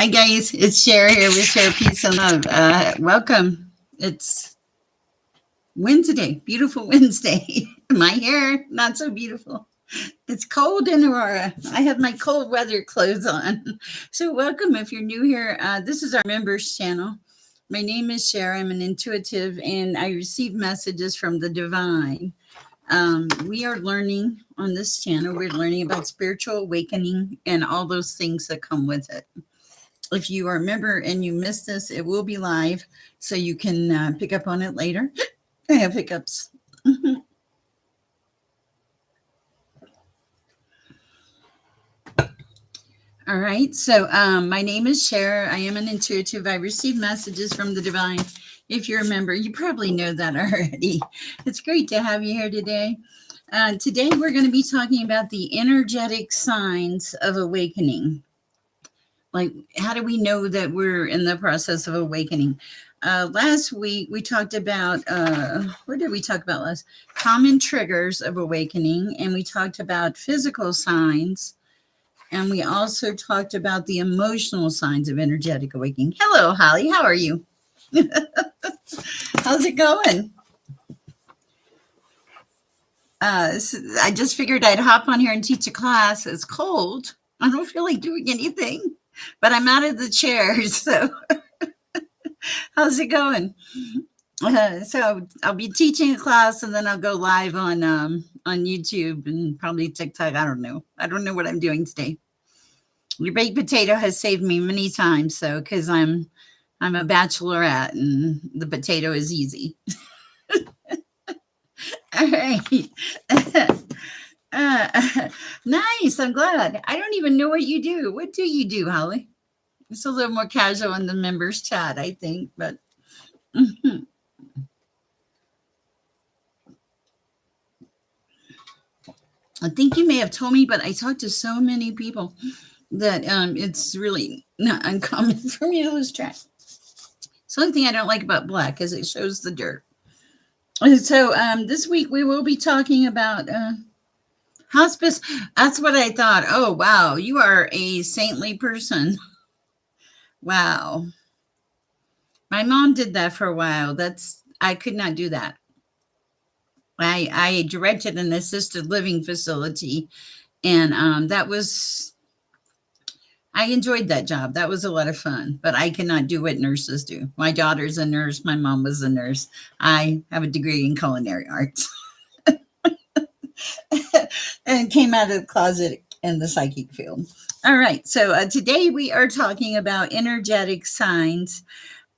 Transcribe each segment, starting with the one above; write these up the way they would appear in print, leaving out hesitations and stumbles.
Hi guys, it's Sher here with Share Peace and Love. Welcome. It's Wednesday, beautiful Wednesday. My hair, not so beautiful. It's cold in Aurora. I have my cold weather clothes on. So welcome if you're new here. This is our members channel. My name is Sher. I'm an intuitive and I receive messages from the divine. We are learning on this channel. We're learning about spiritual awakening and all those things that come with it. If you are a member and you missed this, it will be live, so you can pick up on it later. I have hiccups. All right. So my name is Sher. I am an intuitive. I receive messages from the divine. If you're a member, you probably know that already. It's great to have you here today. Today, we're going to be talking about the energetic signs of awakening. Like, how do we know that we're in the process of awakening? Last week, we talked about, what did we talk about last? Common triggers of awakening. And we talked about physical signs. And we also talked about the emotional signs of energetic awakening. Hello, Holly. How are you? How's it going? I just figured I'd hop on here and teach a class. It's cold. I don't feel like doing anything, but I'm out of the chair. So how's it going? So I'll be teaching a class and then I'll go live on YouTube and probably TikTok. I don't know. I don't know what I'm doing today. Your baked potato has saved me many times. So, because I'm a bachelorette and the potato is easy. All right. Nice. I'm glad. I don't even know what you do. What do you do, Holly? It's a little more casual in the members chat, I think, but I think you may have told me, but I talked to so many people that it's really not uncommon for me to lose track. So one thing I don't like about black is it shows the dirt. So this week we will be talking about hospice. That's what I thought. Oh, wow. You are a saintly person. Wow. My mom did that for a while. I could not do that. I directed an assisted living facility, and I enjoyed that job. That was a lot of fun, but I cannot do what nurses do. My daughter's a nurse. My mom was a nurse. I have a degree in culinary arts and came out of the closet in the psychic field. All right. So today we are talking about energetic signs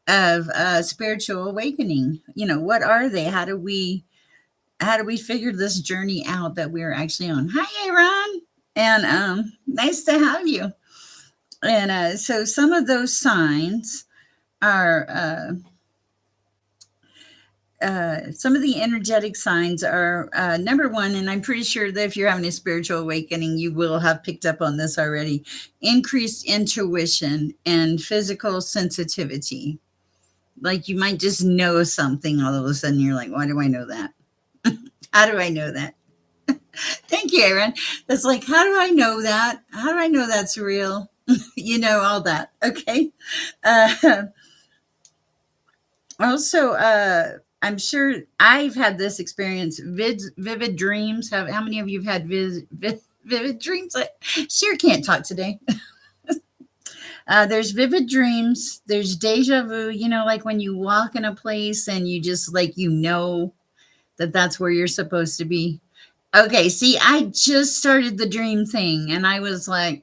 of spiritual awakening. What are they? How do we figure this journey out that we're actually on? Hi, Aaron, and nice to have you. And so some of those signs are some of the energetic signs are number one, and I'm pretty sure that if you're having a spiritual awakening, you will have picked up on this already: increased intuition and physical sensitivity. Like, you might just know something all of a sudden. You're like, why do I know that? How do I know that? Thank you, Aaron. That's like, how do I know that? How do I know that's real? All that. Okay. Uh, Also, I'm sure I've had this experience. Vivid dreams. How many of you have had vivid dreams? I sure can't talk today. There's vivid dreams. There's deja vu. Like when you walk in a place and you just that that's where you're supposed to be. Okay, see, I just started the dream thing, and I was like,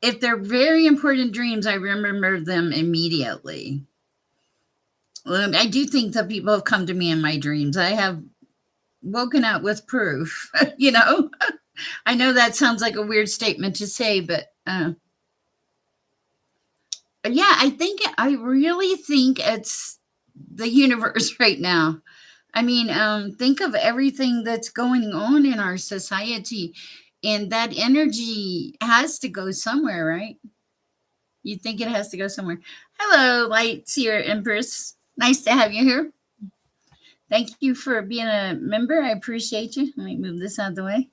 if they're very important dreams, I remember them immediately. I do think that people have come to me in my dreams. I have woken up with proof. I know that sounds like a weird statement to say, but yeah, I really think it's the universe right now. I mean, think of everything that's going on in our society, and that energy has to go somewhere, right? You think it has to go somewhere. Hello, Light Seer Empress. Nice to have you here. Thank you for being a member. I appreciate you. Let me move this out of the way.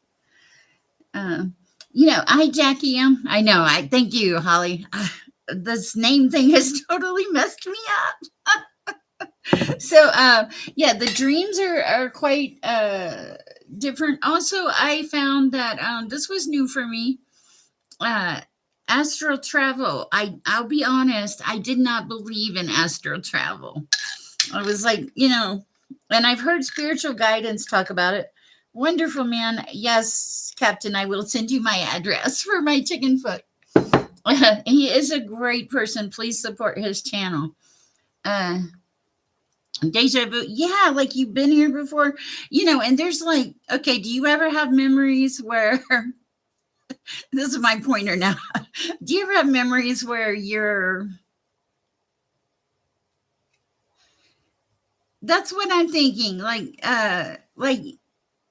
I Jackie am. I know. I thank you, Holly. This name thing has totally messed me up. So, yeah, the dreams are quite different. Also, I found that this was new for me. Uh, Astral travel. I'll be honest. I did not believe in astral travel. I was like, and I've heard spiritual guidance talk about it. Wonderful, man. Yes, Captain, I will send you my address for my chicken foot. He is a great person. Please support his channel. Uh, Deja vu. Yeah, like you've been here before, and there's like, okay, do you ever have memories where, this is my pointer now. Do you ever have memories where that's what I'm thinking. Like,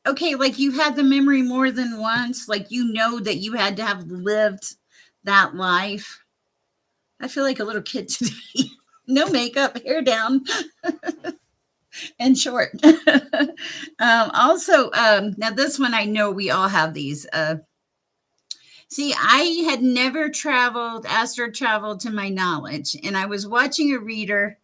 okay, like you had the memory more than once, like that you had to have lived that life. I feel like a little kid today. No makeup, hair down, and short. Also, now this one I know we all have these. See, I had never traveled, astro traveled to my knowledge, and I was watching a reader,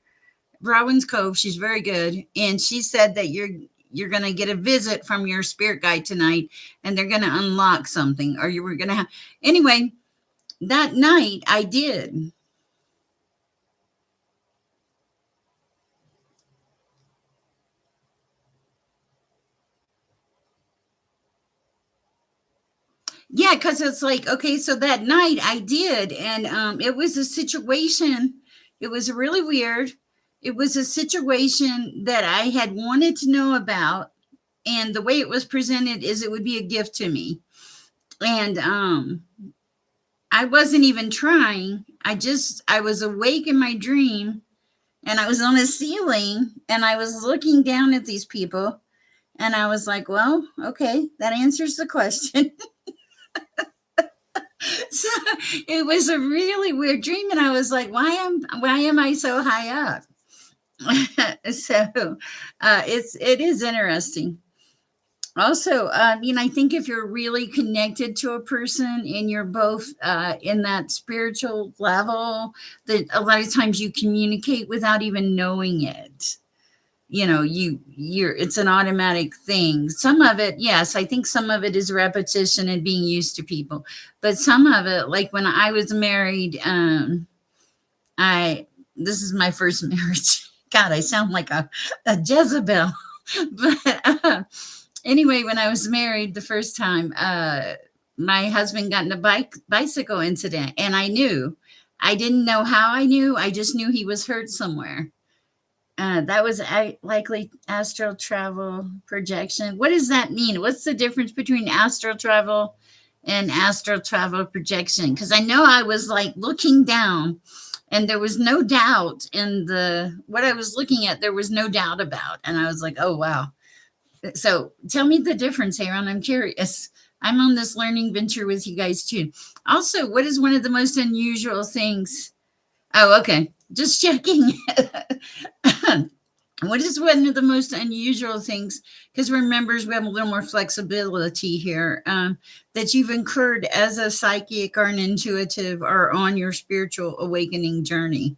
Rowan's Cove. She's very good, and she said that you're going to get a visit from your spirit guide tonight, and they're going to unlock something, or you were going to have. Anyway, that night I did. Yeah, because it's like, okay, so that night I did, and it was a situation. It was really weird. It was a situation that I had wanted to know about, and the way it was presented is it would be a gift to me. And I wasn't even trying. I was awake in my dream, and I was on a ceiling, and I was looking down at these people, and I was like, well, okay, that answers the question. So it was a really weird dream, and I was like, why am I so high up? So it is interesting. Also, I think if you're really connected to a person and you're both in that spiritual level, that a lot of times you communicate without even knowing it. You're it's an automatic thing. Some of it, yes, I think some of it is repetition and being used to people, but some of it, like when I was married, I this is my first marriage. God, I sound like a Jezebel. But anyway, when I was married the first time, my husband got in a bicycle incident, and I knew. I didn't know how I knew. I just knew he was hurt somewhere. That was likely astral travel projection. What does that mean? What's the difference between astral travel and astral travel projection? Because I know I was like looking down, and there was no doubt in the what I was looking at. There was no doubt about, and I was like, oh wow. So tell me the difference, Aaron. I'm curious. I'm on this learning venture with you guys too. Also, what is one of the most unusual things? Oh, okay. Just checking. What is one of the most unusual things? Because remember, we have a little more flexibility here, that you've incurred as a psychic or an intuitive or on your spiritual awakening journey.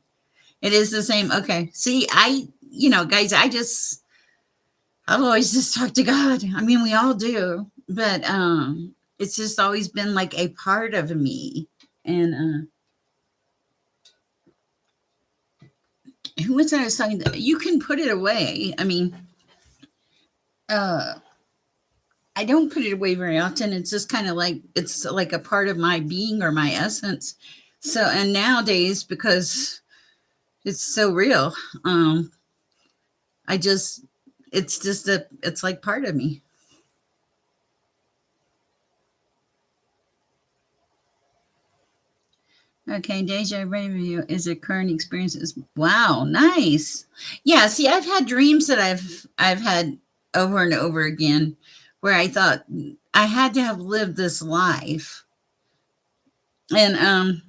It is the same. Okay. See, guys, I've always just talked to God. I mean, we all do, but it's just always been like a part of me. And who was that I was talking to? You can put it away. I mean, uh, I don't put it away very often. It's just kind of like it's like a part of my being or my essence. So, and nowadays, because it's so real, I just it's like part of me. Okay, deja vu is a current experiences. Wow, nice. Yeah, see, I've had dreams that I've had over and over again where I thought I had to have lived this life. And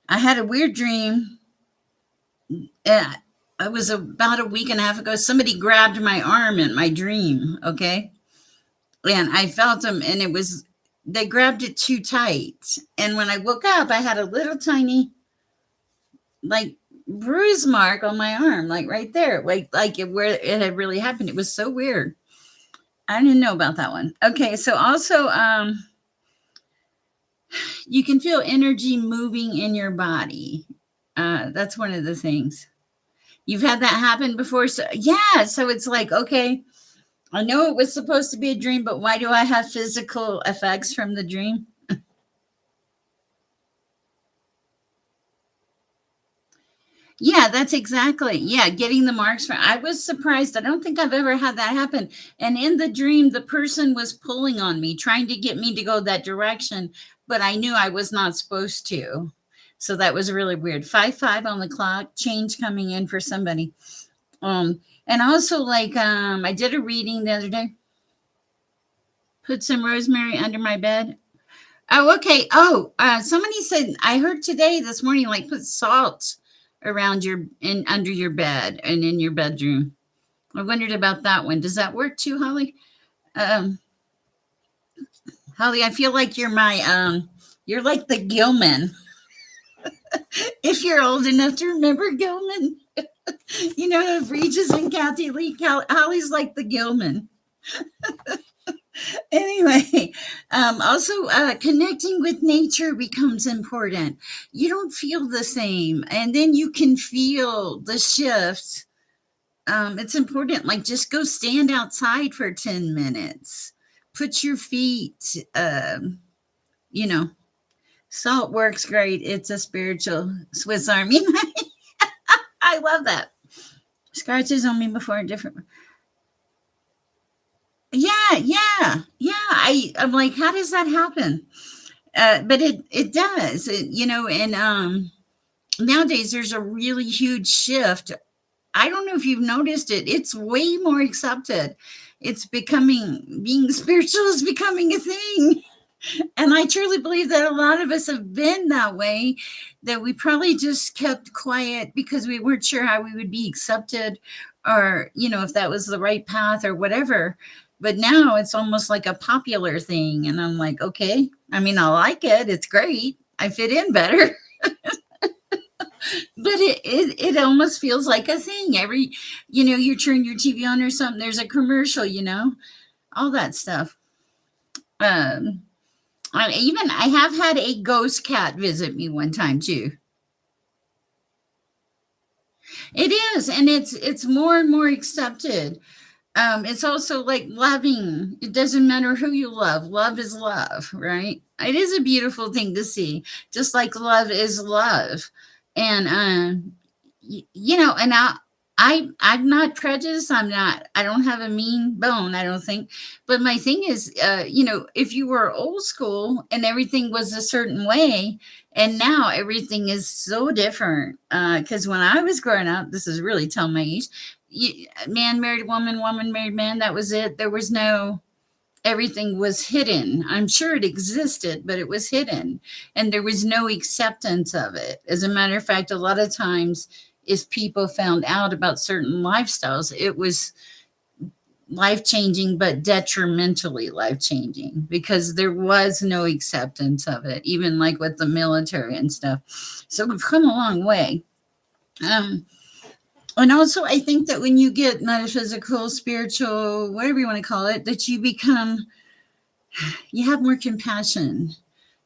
I had a weird dream. It was about a week and a half ago. Somebody grabbed my arm in my dream, okay? And I felt them, and it was they grabbed it too tight. And when I woke up, I had a little tiny, like, bruise mark on my arm, like right there, like it, where it had really happened. It was so weird. I didn't know about that one. Okay, so also, you can feel energy moving in your body. That's one of the things. You've had that happen before, so yeah. So it's like, okay, I know it was supposed to be a dream, but why do I have physical effects from the dream? Yeah, that's exactly. Yeah, getting the marks from. I was surprised. I don't think I've ever had that happen. And in the dream, the person was pulling on me, trying to get me to go that direction, but I knew I was not supposed to. So that was really weird. 5 on the clock, change coming in for somebody. And also, like, I did a reading the other day. Put some rosemary under my bed. Oh, okay. Oh, somebody said, I heard today this morning, like, put salt around your in under your bed and in your bedroom. I wondered about that one. Does that work too, Holly? Um, Holly, I feel like you're like the Gilman. If you're old enough to remember Gilman, you know, of Regis and Kathy Lee, Holly's like the Gilman. Anyway, also, connecting with nature becomes important. You don't feel the same, and then you can feel the shift. It's important. Like, just go stand outside for 10 minutes. Put your feet, you know, salt works great. It's a spiritual Swiss Army knife. I love that. Scratches on me before a different. Yeah, yeah, yeah. I'm like, how does that happen? But it does. And nowadays there's a really huge shift. I don't know if you've noticed it. It's way more accepted. It's becoming being spiritual is becoming a thing. And I truly believe that a lot of us have been that way, that we probably just kept quiet because we weren't sure how we would be accepted, or, if that was the right path or whatever. But now it's almost like a popular thing. And I'm like, okay, I mean, I like it. It's great. I fit in better. But it almost feels like a thing. You turn your TV on or something, there's a commercial, all that stuff. Um, I have had a ghost cat visit me one time too. It is, and it's more and more accepted. It's also like loving. It doesn't matter who you love. Love is love, right? It is a beautiful thing to see, just like love is love. And and I'm not prejudiced. I don't have a mean bone, I don't think. But my thing is, if you were old school and everything was a certain way, and now everything is so different. Because when I was growing up, this is really telling my age, man married woman, woman married man, that was it. There was no, everything was hidden. I'm sure it existed, but it was hidden, and there was no acceptance of it. As a matter of fact, a lot of times, if people found out about certain lifestyles, it was life changing, but detrimentally life changing, because there was no acceptance of it, even like with the military and stuff. So we've come a long way. Um, and also, I think that when you get metaphysical, spiritual, whatever you want to call it, that you have more compassion.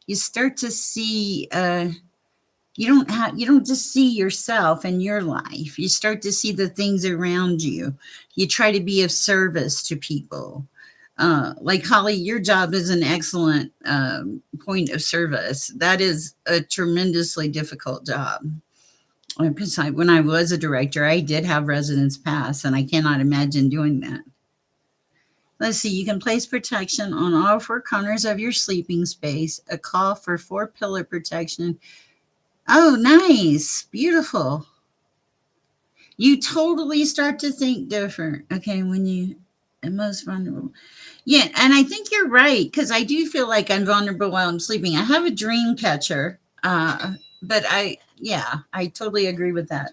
You start to see, you don't just see yourself and your life. You start to see the things around you. You try to be of service to people. Like Holly, your job is an excellent point of service. That is a tremendously difficult job. Because when I was a director, I did have residents pass, and I cannot imagine doing that. Let's see, you can place protection on all four corners of your sleeping space, a call for 4-pillar protection. Oh, nice. Beautiful. You totally start to think different. Okay, when you are most vulnerable. Yeah, and I think you're right, because I do feel like I'm vulnerable while I'm sleeping. I have a dream catcher, but yeah, I totally agree with that.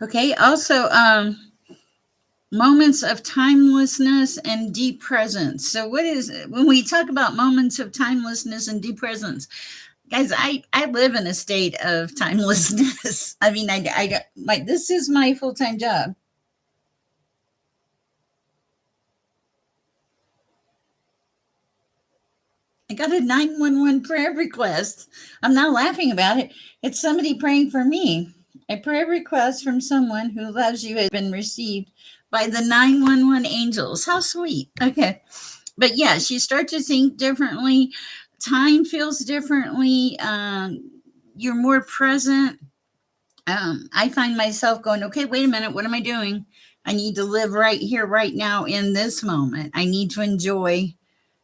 Okay, also, moments of timelessness and deep presence. So, what is when we talk about moments of timelessness and deep presence, guys? I live in a state of timelessness. I mean, this is my full time job. I got a 911 prayer request. I'm not laughing about it. It's somebody praying for me. A prayer request from someone who loves you has been received by the 911 angels. How sweet. Okay. But yeah, she starts to think differently. Time feels differently. You're more present. I find myself going, okay, wait a minute. What am I doing? I need to live right here, right now, in this moment. I need to enjoy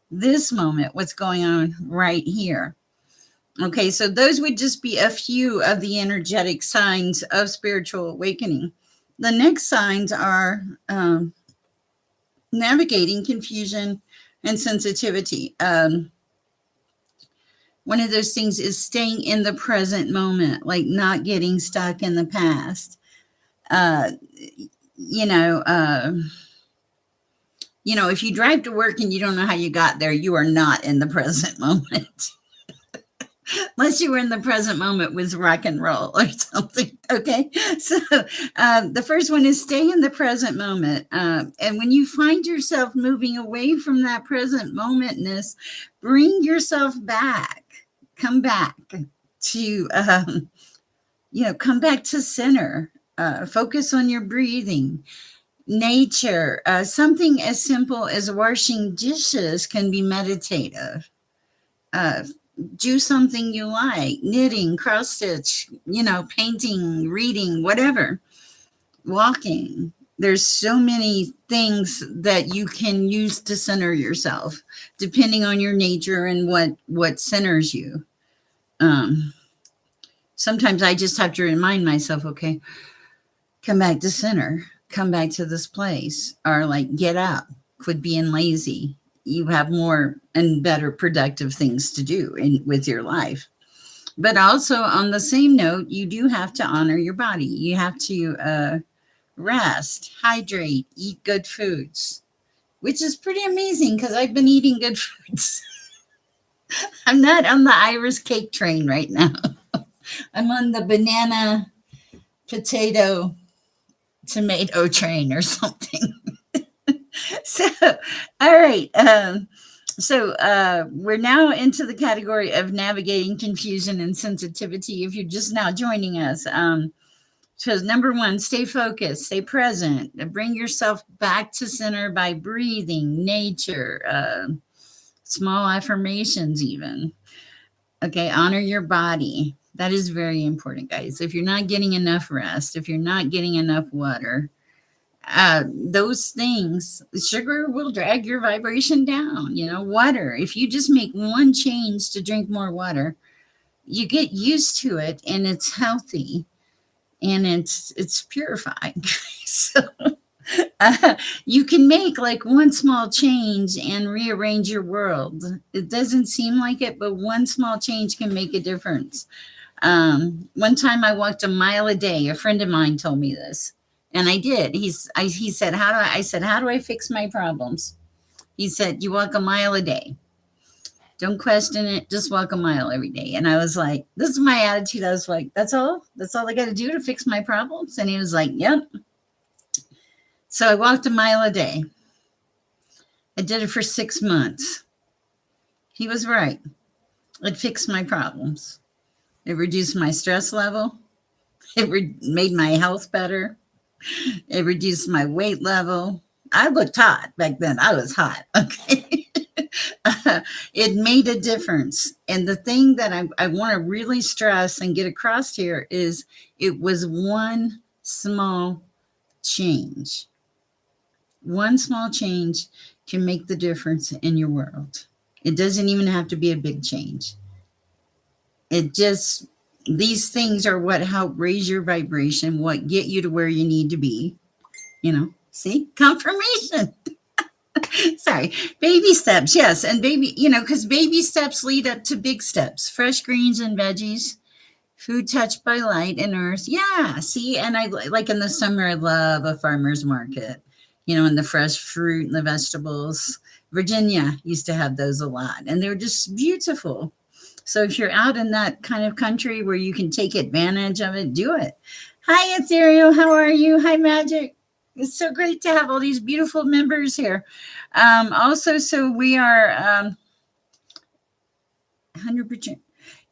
this moment, what's going on right here. Okay, so those would just be a few of the energetic signs of spiritual awakening. The next signs are navigating confusion and sensitivity. One of those things is staying in the present moment, like not getting stuck in the past. Uh, you know, uh, if you drive to work and you don't know how you got there, you are not in the present moment. Unless you were in the present moment with rock and roll or something. Okay. So the first one is stay in the present moment. And when you find yourself moving away from that present momentness, bring yourself back. Come back to, come back to center. Focus on your breathing. Nature. Something as simple as washing dishes can be meditative. Uh, do something you like, knitting, cross stitch, painting, reading, whatever, walking. There's so many things that you can use to center yourself, depending on your nature and what centers you. Um, Sometimes I just have to remind myself, okay, come back to center, come back to this place, or like get up, quit being lazy. You have more and better productive things to do with your life. But also, on the same note, you do have to honor your body. You have to rest, hydrate, eat good foods, which is pretty amazing because I've been eating good foods. I'm not on the Irish cake train right now. I'm on the banana, potato, tomato train or something. So, all right. We're now into the category of navigating confusion and sensitivity. If you're just now joining us, so number one, stay focused, stay present, bring yourself back to center by breathing, nature, small affirmations, even. Okay, honor your body. That is very important, guys. If you're not getting enough rest, if you're not getting enough water, those things, sugar will drag your vibration down. Water. If you just make one change to drink more water, you get used to it and it's healthy and it's purifying. So you can make like one small change and rearrange your world. It doesn't seem like it, but one small change can make a difference. One time I walked a mile a day. A friend of mine told me this, and I did. He said, I said, how do I fix my problems? He said, you walk a mile a day. Don't question it. Just walk a mile every day. And I was like, this is my attitude. I was like, that's all I got to do to fix my problems. And he was like, yep. So I walked a mile a day. I did it for 6 months. He was right. It fixed my problems. It reduced my stress level. It made my health better. It reduced my weight level. I looked hot back then. I was hot. Okay. It made a difference. And the thing that I want to really stress and get across here is it was one small change. One small change can make the difference in your world. It doesn't even have to be a big change. These things are what help raise your vibration, what get you to where you need to be. See, confirmation. Sorry, baby steps. Yes. And because baby steps lead up to big steps, fresh greens and veggies, food touched by light and earth. Yeah. See, and I like in the summer, I love a farmer's market. and the fresh fruit and the vegetables. Virginia used to have those a lot, and they're just beautiful. So if you're out in that kind of country where you can take advantage of it, do it. Hi, it's Ariel. How are you? Hi, Magic. It's so great to have all these beautiful members here. Also, so we are 100%.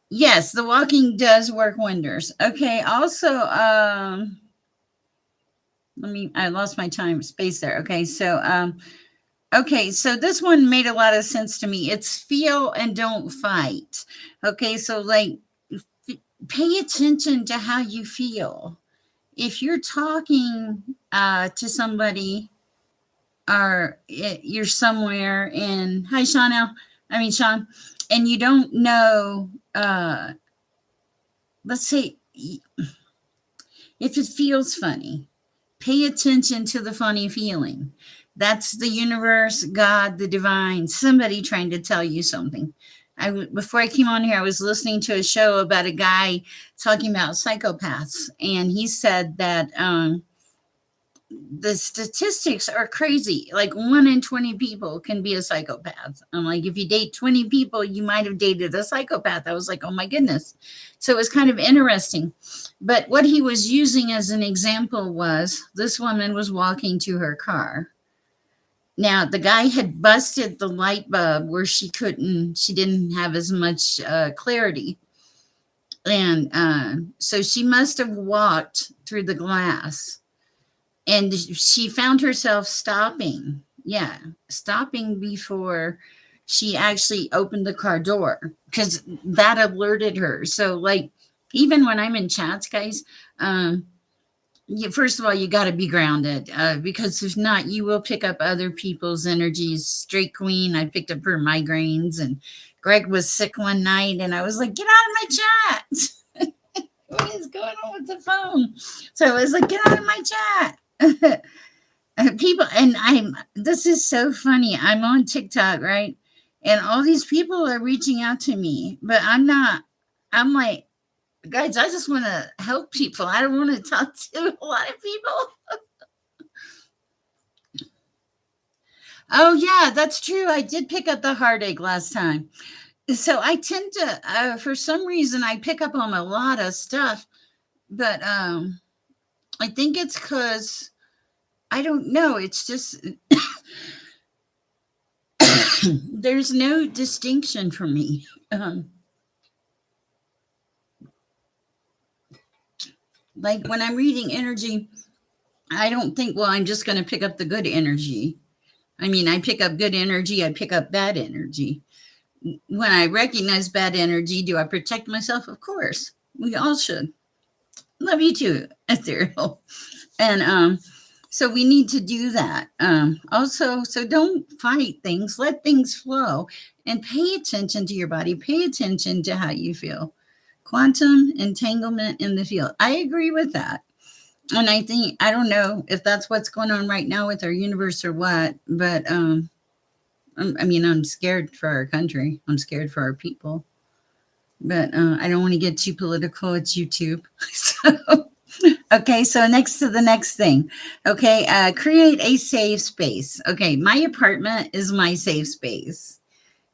Yes, the walking does work wonders. Okay. Also, I lost my time space there. Okay, so this one made a lot of sense to me. It's feel and don't fight. Okay, so like pay attention to how you feel. If you're talking to somebody or you're somewhere in, hi Sean, and you don't know, let's say if it feels funny, pay attention to the funny feeling. That's the universe, God, the divine, somebody trying to tell you something. Before I came on here, I was listening to a show about a guy talking about psychopaths, and he said that the statistics are crazy. Like 1 in 20 people can be a psychopath. I'm like, if you date 20 people, you might have dated a psychopath. I was like, oh my goodness. So it was kind of interesting. But what he was using as an example was this woman was walking to her car. Now, the guy had busted the light bulb where she didn't have as much clarity. And so she must have walked through the glass, and she found herself stopping. Yeah, stopping before she actually opened the car door because that alerted her. So, like, even when I'm in chats, guys, first of all, you got to be grounded because if not, you will pick up other people's energies. Straight Queen, I picked up her migraines, and Greg was sick one night, and I was like, get out of my chat. What is going on with the phone? So I was like, get out of my chat. People, and this is so funny. I'm on TikTok, right? And all these people are reaching out to me, but I'm not. I'm like, guys, I just want to help people. I don't want to talk to a lot of people. Oh, yeah, that's true. I did pick up the heartache last time. So I tend to, for some reason, I pick up on a lot of stuff, but I think it's because I don't know. It's just there's no distinction for me. Like when I'm reading energy, I don't think, well, I'm just going to pick up the good energy. I mean, I pick up good energy, I pick up bad energy. When I recognize bad energy, do I protect myself? Of course. We all should. Love you too, Ethereal. And so we need to do that. Also, so don't fight things, let things flow and pay attention to your body, pay attention to how you feel. Quantum entanglement in the field. I agree with that. And I think, I don't know if that's what's going on right now with our universe or what, but I mean, I'm scared for our country. I'm scared for our people. But I don't want to get too political. It's YouTube. So, okay, so next to the next thing. Okay, create a safe space. Okay, my apartment is my safe space.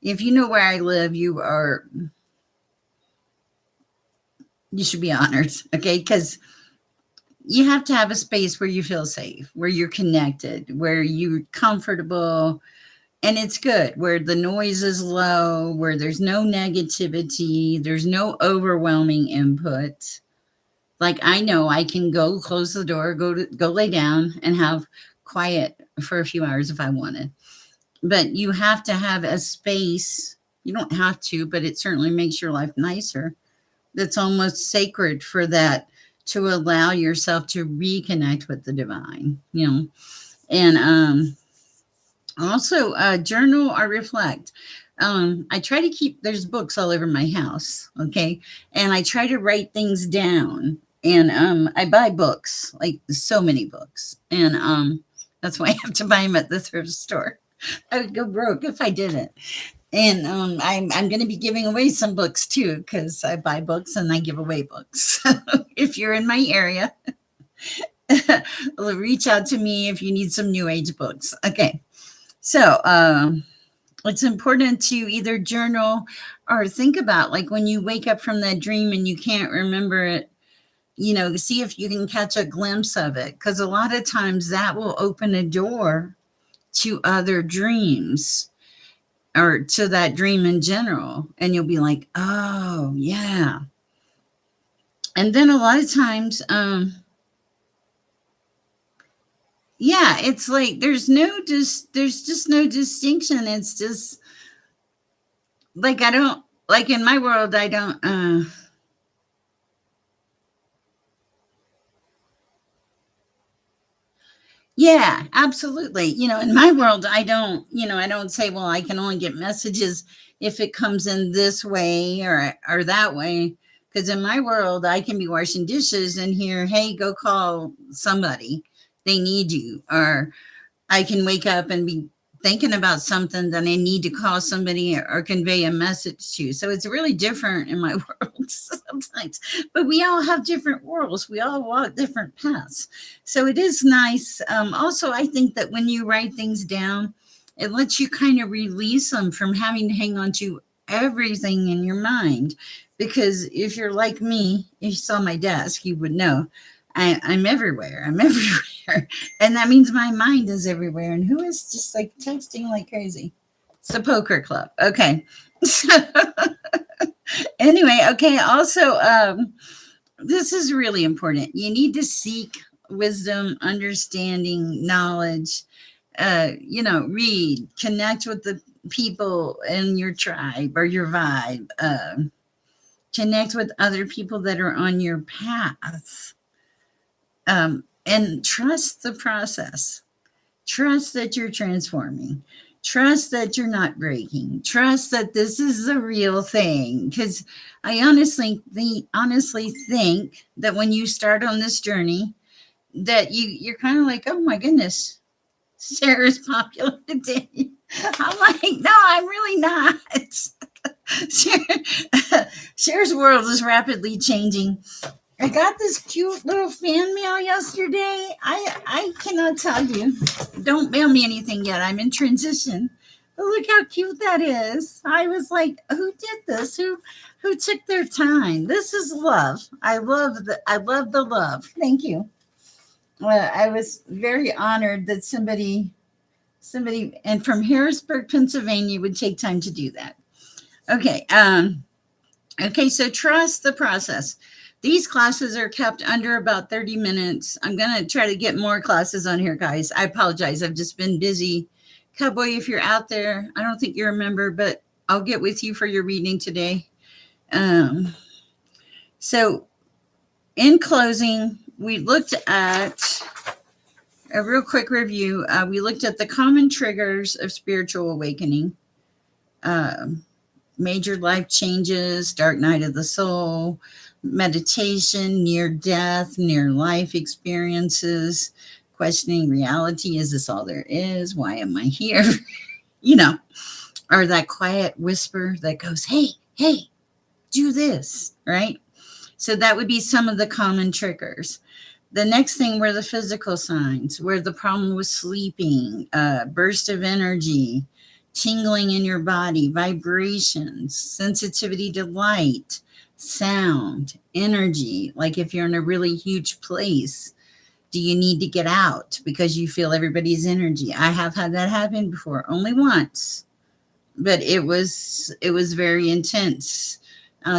If you know where I live, you should be honored. Okay, because you have to have a space where you feel safe, where you're connected, where you're comfortable, and it's good, where the noise is low, where there's no negativity, there's no overwhelming input. Like I know I can go close the door, go lay down and have quiet for a few hours if I wanted. But you have to have a space. You don't have to, but it certainly makes your life nicer. That's almost sacred for that, to allow yourself to reconnect with the divine, and also journal or reflect. I try to keep, there's books all over my house, okay, and I try to write things down, and I buy books, like so many books, and that's why I have to buy them at the thrift store. I would go broke if I didn't. And I'm going to be giving away some books too, because I buy books and I give away books. If you're in my area, Reach out to me if you need some new age books. Okay. So it's important to either journal or think about, like, when you wake up from that dream and you can't remember it, see if you can catch a glimpse of it. Because a lot of times that will open a door to other dreams or to that dream in general. And you'll be like, oh, yeah. And then a lot of times, yeah, it's like there's just no distinction. It's just like, I don't, like, in my world, I don't, yeah, absolutely. In my world, I don't say, well, I can only get messages if it comes in this way or that way. Because in my world, I can be washing dishes and hear, hey, go call somebody. They need you. Or I can wake up and be thinking about something that I need to call somebody or convey a message to. So it's really different in my world sometimes. But we all have different worlds. We all walk different paths. So it is nice. Also, I think that when you write things down, it lets you kind of release them from having to hang on to everything in your mind. Because if you're like me, if you saw my desk, you would know I'm everywhere. I'm everywhere. And that means my mind is everywhere. And who is just like texting like crazy? It's the poker club. Okay. So anyway, okay. Also, this is really important. You need to seek wisdom, understanding, knowledge. Read, connect with the people in your tribe or your vibe. Connect with other people that are on your path. And trust the process. Trust that you're transforming. Trust that you're not breaking. Trust that this is a real thing. Because I honestly think that when you start on this journey, that you're kind of like, oh my goodness, Sher is popular today. I'm like, no, I'm really not. Sher's world is rapidly changing. I got this cute little fan mail yesterday. I cannot tell you. Don't mail me anything yet. I'm in transition. But look how cute that is. I was like, who did this? Who took their time? This is love. I love the love. Thank you. I was very honored that somebody and from Harrisburg, Pennsylvania would take time to do that. Okay. Okay, so trust the process. These classes are kept under about 30 minutes. I'm going to try to get more classes on here, guys. I apologize. I've just been busy. Cowboy, if you're out there, I don't think you remember, but I'll get with you for your reading today. So, in closing, we looked at a real quick review. We looked at the common triggers of spiritual awakening. Major life changes, dark night of the soul, meditation, near death, near life experiences, questioning reality. Is this all there is? Why am I here? you know, or that quiet whisper that goes, hey, hey, do this, right? So that would be some of the common triggers. The next thing were the physical signs, where the problem was sleeping, burst of energy, tingling in your body, vibrations, sensitivity to light, sound, energy. Like if you're in a really huge place, do you need to get out because you feel everybody's energy? I have had that happen before, only once, but it was very intense.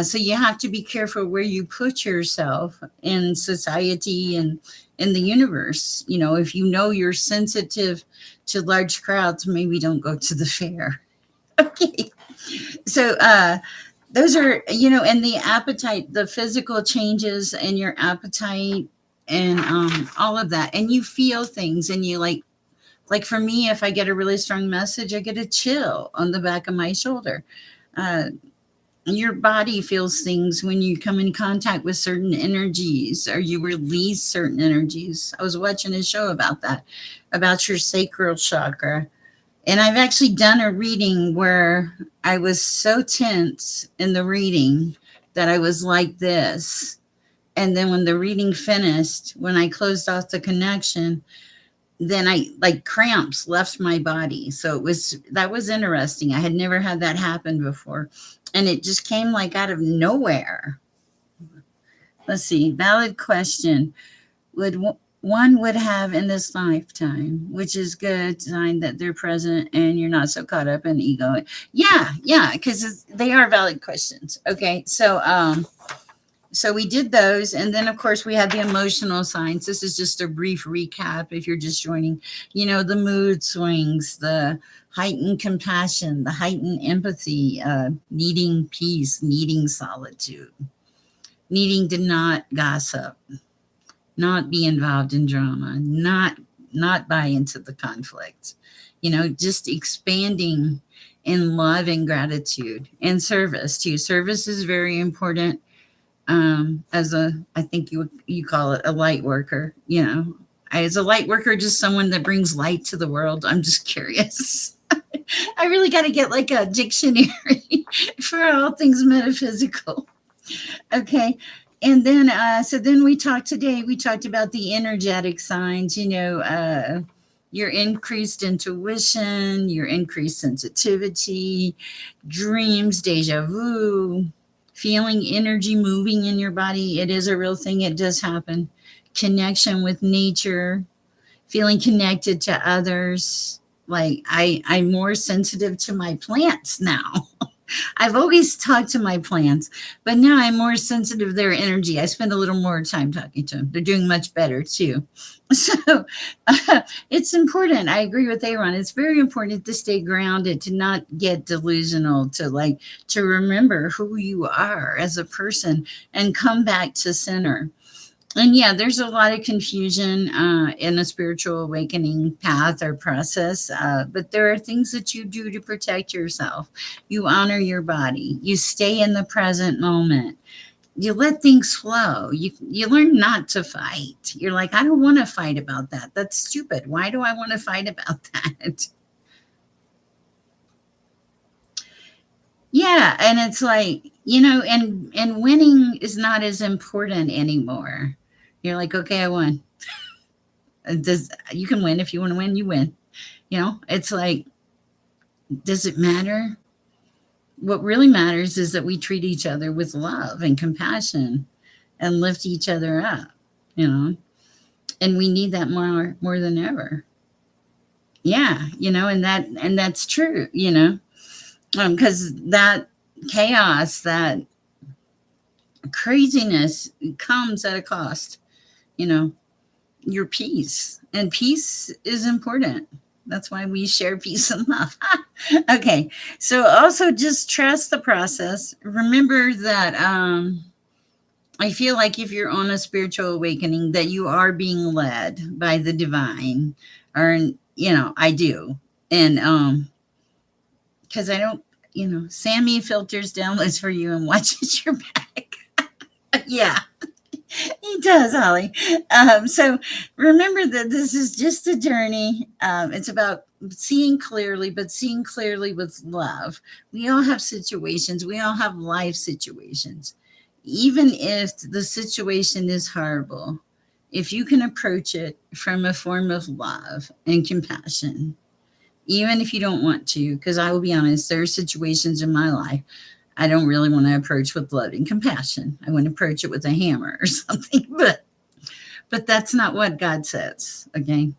So you have to be careful where you put yourself in society and in the universe. If you know you're sensitive to large crowds, maybe don't go to the fair. Okay. So those are, and the appetite, the physical changes in your appetite and all of that. And you feel things and you like for me, if I get a really strong message, I get a chill on the back of my shoulder. Your body feels things when you come in contact with certain energies or you release certain energies. I was watching a show about that, about your sacral chakra. And I've actually done a reading where I was so tense in the reading that I was like this. And then when the reading finished, when I closed off the connection, then I like cramps left my body. So that was interesting. I had never had that happen before. And it just came like out of nowhere. Let's see. Valid question. One would have in this lifetime, which is good sign that they're present and you're not so caught up in ego. Yeah, because they are valid questions. Okay, so we did those, and then of course we had the emotional signs. This is just a brief recap if you're just joining. The mood swings, the heightened compassion, the heightened empathy, needing peace, needing solitude, needing to not gossip, not be involved in drama, not buy into the conflict. Just expanding in love and gratitude and service too. Service is very important. As I think you call it a light worker. As a light worker, just someone that brings light to the world. I'm just curious. I really got to get like a dictionary for all things metaphysical. Okay. And then, so then we talked about the energetic signs, your increased intuition, your increased sensitivity, dreams, deja vu, feeling energy moving in your body. It is a real thing. It does happen. Connection with nature, feeling connected to others. Like I'm more sensitive to my plants now. I've always talked to my plants, but now I'm more sensitive to their energy. I spend a little more time talking to them. They're doing much better too. So it's important. I agree with Aaron. It's very important to stay grounded, to not get delusional, to remember who you are as a person and come back to center. And yeah, there's a lot of confusion in a spiritual awakening path or process, but there are things that you do to protect yourself. You honor your body. You stay in the present moment. You let things flow. You learn not to fight. You're like, I don't want to fight about that. That's stupid. Why do I want to fight about that? Yeah, and it's like, and winning is not as important anymore. You're like, okay, I won. You can win if you want to win, you win. It's like, does it matter? What really matters is that we treat each other with love and compassion and lift each other up, and we need that more than ever. Yeah, and that's true, because that chaos, that craziness comes at a cost, you know, your peace. And peace is important. That's why we share peace and love. Okay. So also just trust the process. Remember that I feel like if you're on a spiritual awakening, that you are being led by the divine. Or, I do. And because I don't, Sammy filters downloads for you and watches your back. Yeah. He does, Holly. So remember that this is just a journey. It's about seeing clearly, but seeing clearly with love. We all have situations, we all have life situations. Even if the situation is horrible, if you can approach it from a form of love and compassion, even if you don't want to, because I will be honest, there are situations in my life I don't really want to approach with love and compassion. I want to approach it with a hammer or something, but that's not what God says. Okay,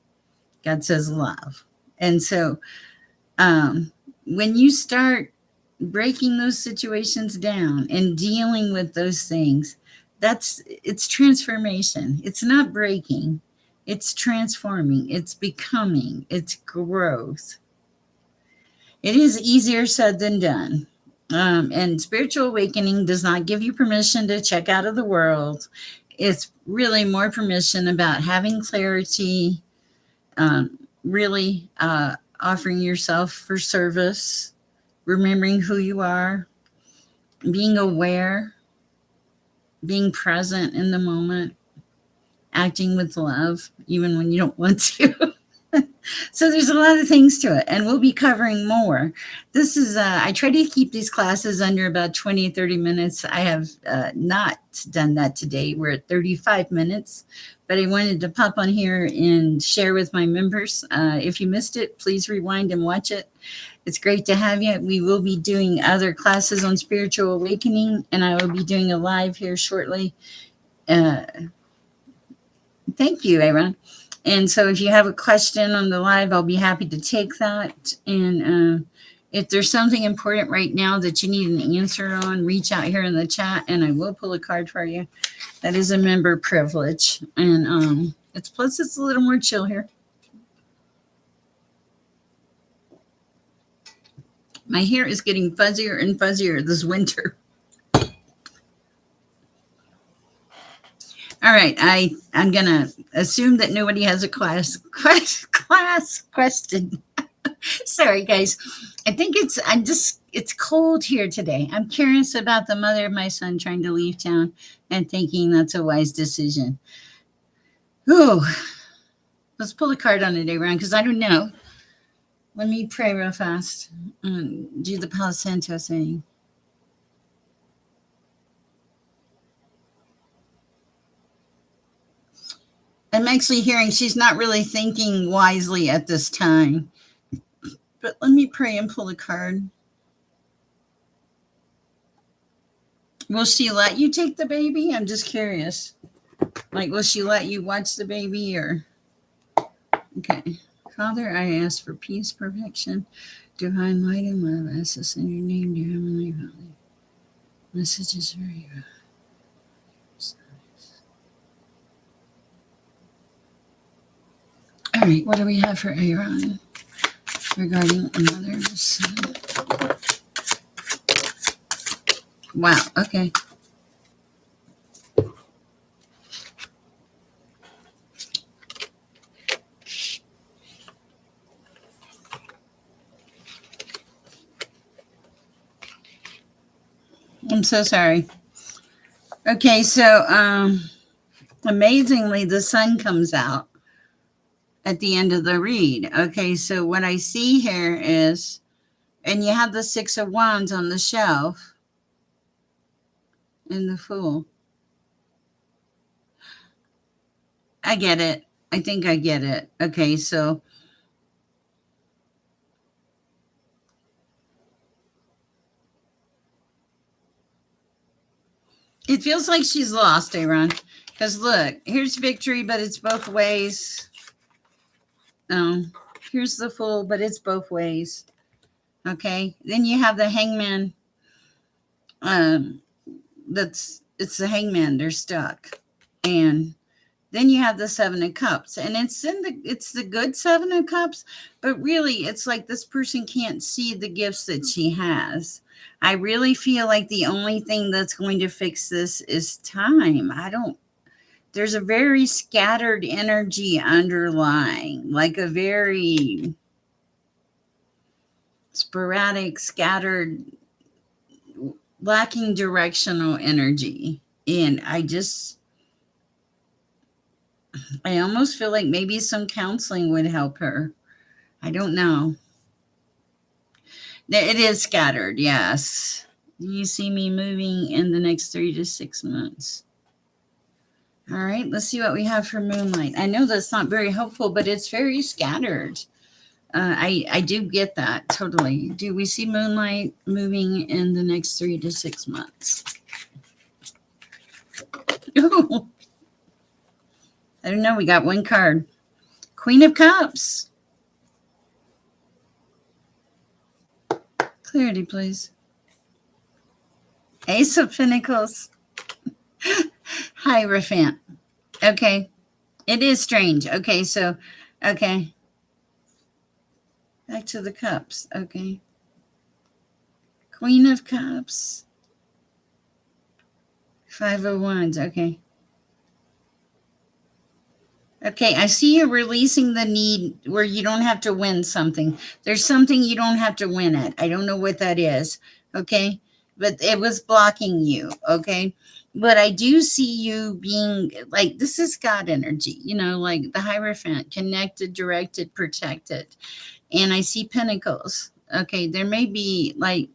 God says love, and so when you start breaking those situations down and dealing with those things, it's transformation. It's not breaking, it's transforming, it's becoming, it's growth. It is easier said than done. And spiritual awakening does not give you permission to check out of the world. It's really more permission about having clarity, really offering yourself for service, remembering who you are, being aware, being present in the moment, acting with love, even when you don't want to. So there's a lot of things to it, and we'll be covering more. This is, I try to keep these classes under about 20, 30 minutes. I have not done that today. We're at 35 minutes, but I wanted to pop on here and share with my members. If you missed it, please rewind and watch it. It's great to have you. We will be doing other classes on spiritual awakening, and I will be doing a live here shortly. Uh, Thank you, Aaron. And so if you have a question on the live, I'll be happy to take that. And if there's something important right now that you need an answer on, reach out here in the chat and I will pull a card for you. That is a member privilege. And it's a little more chill here. My hair is getting fuzzier and fuzzier this winter. All right, I'm gonna assume that nobody has a class question. Sorry, guys. I think it's cold here today. I'm curious about the mother of my son trying to leave town and thinking that's a wise decision. Ooh, let's pull a card on it, Aaron, because I don't know. Let me pray real fast. Do the Palo Santo thing. I'm actually hearing she's not really thinking wisely at this time. But let me pray and pull a card. Will she let you take the baby? I'm just curious. Like, will she let you watch the baby or? Okay. Father, I ask for peace, perfection, divine light, and love. I ask this in your name, dear Heavenly Father. Messages for you. All right, what do we have for Aaron regarding another son? Wow, okay. I'm so sorry. Okay, so amazingly, the sun comes out at the end of the read. Okay, so what I see here is, and you have the Six of Wands on the shelf and the Fool. I get it. I think I get it. Okay, so it feels like she's lost, Aaron. Because look, here's victory, but it's both ways. Here's the Fool, but it's both ways. Okay, then you have the Hangman. It's the Hangman. They're stuck, and then you have the Seven of Cups, and it's the good Seven of Cups, but really it's like this person can't see the gifts that she has. I really feel like the only thing that's going to fix this is time. There's a very scattered energy underlying, like a very sporadic, scattered, lacking directional energy. And I almost feel like maybe some counseling would help her. I don't know. It is scattered, yes. You see me moving in the next 3 to 6 months. All right, let's see what we have for Moonlight. I know that's not very helpful, but it's very scattered. I do get that totally. Do we see Moonlight moving in the next 3 to 6 months? Oh, I don't know. We got one card. Queen of Cups. Clarity, please. Ace of Pentacles. Hierophant. Okay. It is strange. Okay, so, okay. Back to the cups. Okay. Queen of Cups. 5 of Wands. Okay. Okay, I see you releasing the need where you don't have to win something. There's something you don't have to win at. I don't know what that is. Okay. But it was blocking you. Okay. But I do see you being like, this is God energy, like the Hierophant, connected, directed, protected. And I see pentacles. Okay, there may be like,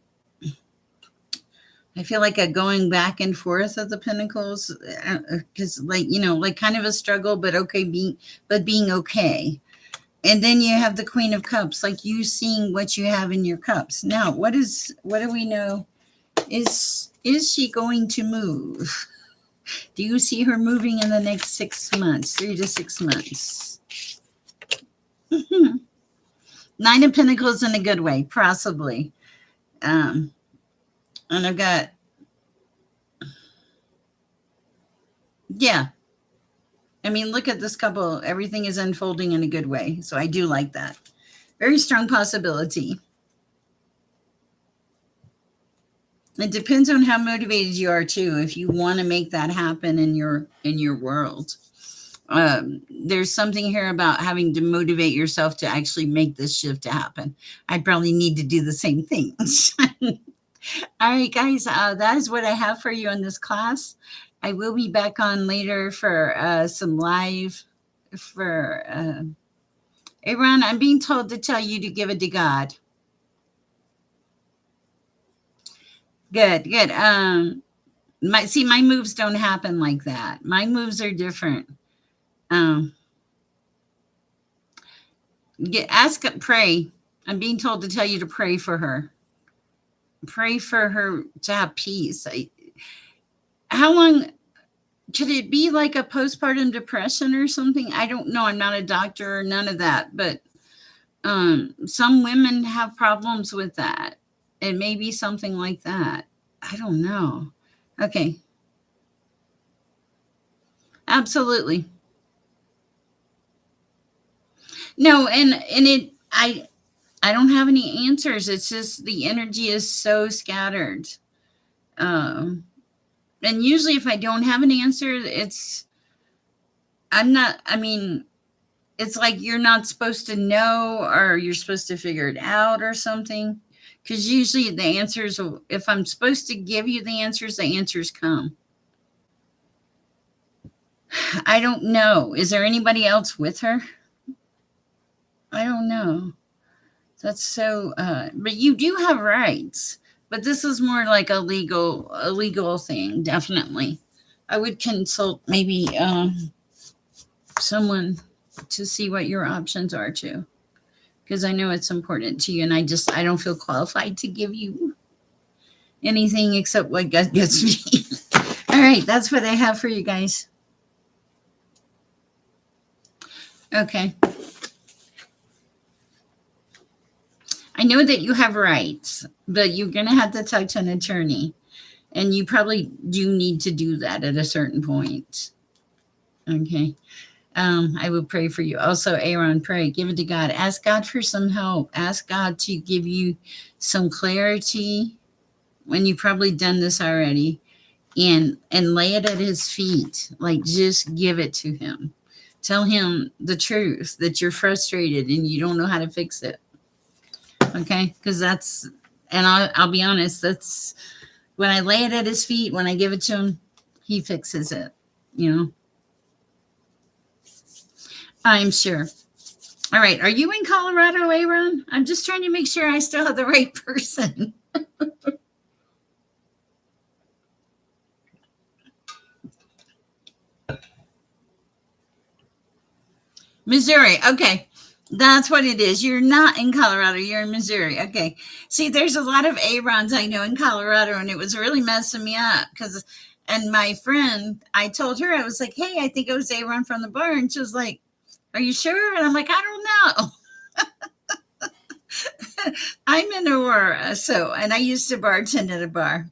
I feel like a going back and forth of the pentacles, because like, like kind of a struggle, but okay, being okay. And then you have the Queen of Cups, like you seeing what you have in your cups. Now, what do we know? Is she going to move? Do you see her moving in the next 6 months, 3 to 6 months? Nine of Pentacles in a good way, possibly. And I've got, yeah. I mean, look at this couple. Everything is unfolding in a good way. So I do like that. Very strong possibility. It depends on how motivated you are too. If you want to make that happen in your world, there's something here about having to motivate yourself to actually make this shift to happen. I probably need to do the same things. All right, guys, that is what I have for you in this class. I will be back on later for some live for Aaron. I'm being told to tell you to give it to God. Good, good. My moves don't happen like that. My moves are different. Um, pray. I'm being told to tell you to pray for her. Pray for her to have peace. How long could it be? Like a postpartum depression or something? I don't know. I'm not a doctor or none of that, but some women have problems with that. It may be something like that. I don't know. Okay. Absolutely. No, and I don't have any answers. It's just the energy is so scattered. Um and usually if I don't have an answer, I'm not I mean, it's like you're not supposed to know or you're supposed to figure it out or something. Because usually the answers, if I'm supposed to give you the answers come. I don't know. Is there anybody else with her? I don't know. That's so, but you do have rights. But this is more like a legal thing, definitely. I would consult maybe someone to see what your options are too. Because I know it's important to you, and I don't feel qualified to give you anything except what God gets me. All right, that's what I have for you guys. Okay. I know that you have rights, but you're going to have to talk to an attorney, and you probably do need to do that at a certain point. Okay. I will pray for you. Also, Aaron, pray, give it to God. Ask God for some help. Ask God to give you some clarity when you've probably done this already, and lay it at his feet. Like, just give it to him. Tell him the truth, that you're frustrated and you don't know how to fix it. Okay? Because and I'll be honest, that's when I lay it at his feet, when I give it to him, he fixes it, you know? I'm sure. All right. Are you in Colorado, Aaron? I'm just trying to make sure I still have the right person. Missouri. Okay. That's what it is. You're not in Colorado. You're in Missouri. Okay. See, there's a lot of Aarons I know in Colorado, and it was really messing me up because, and my friend, I told her, I was like, hey, I think it was Aaron from the bar. And she was like, are you sure? And I'm like, I don't know. I'm in Aurora. So, and I used to bartend at a bar.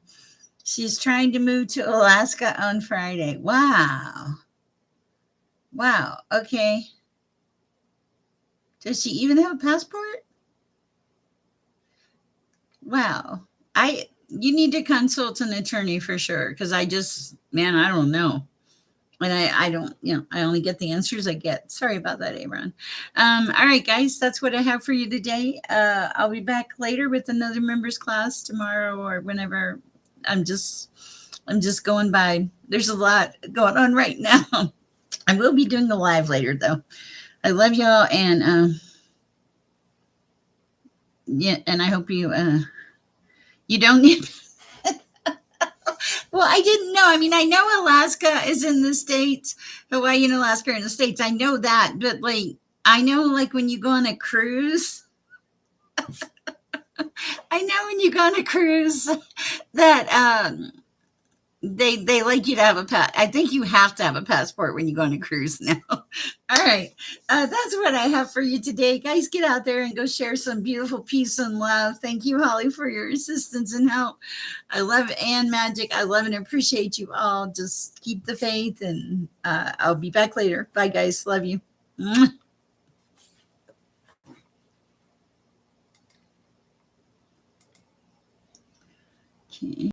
She's trying to move to Alaska on Friday. Wow. Wow. Okay. Does she even have a passport? Wow. You need to consult an attorney for sure, because man, I don't know. And I don't, I only get the answers I get. Sorry about that, Aaron. All right, guys, that's what I have for you today. I'll be back later with another members class tomorrow or whenever. I'm just going by There's a lot going on right now. I will be doing a live later, though. I love y'all, and yeah, and I hope you don't need. Well, I didn't know. I mean, I know Alaska is in the States, Hawaii and Alaska are in the States. I know that, but like, I know like when you go on a cruise, I know when you go on a cruise that they like you to have a I think you have to have a passport when you go on a cruise now. All right, that's what I have for you today, guys. Get out there and go share some beautiful peace and love. Thank you, Holly, for your assistance and help. I love and magic. I love and appreciate you all. Just keep the faith, and I'll be back later. Bye, guys. Love you. Okay.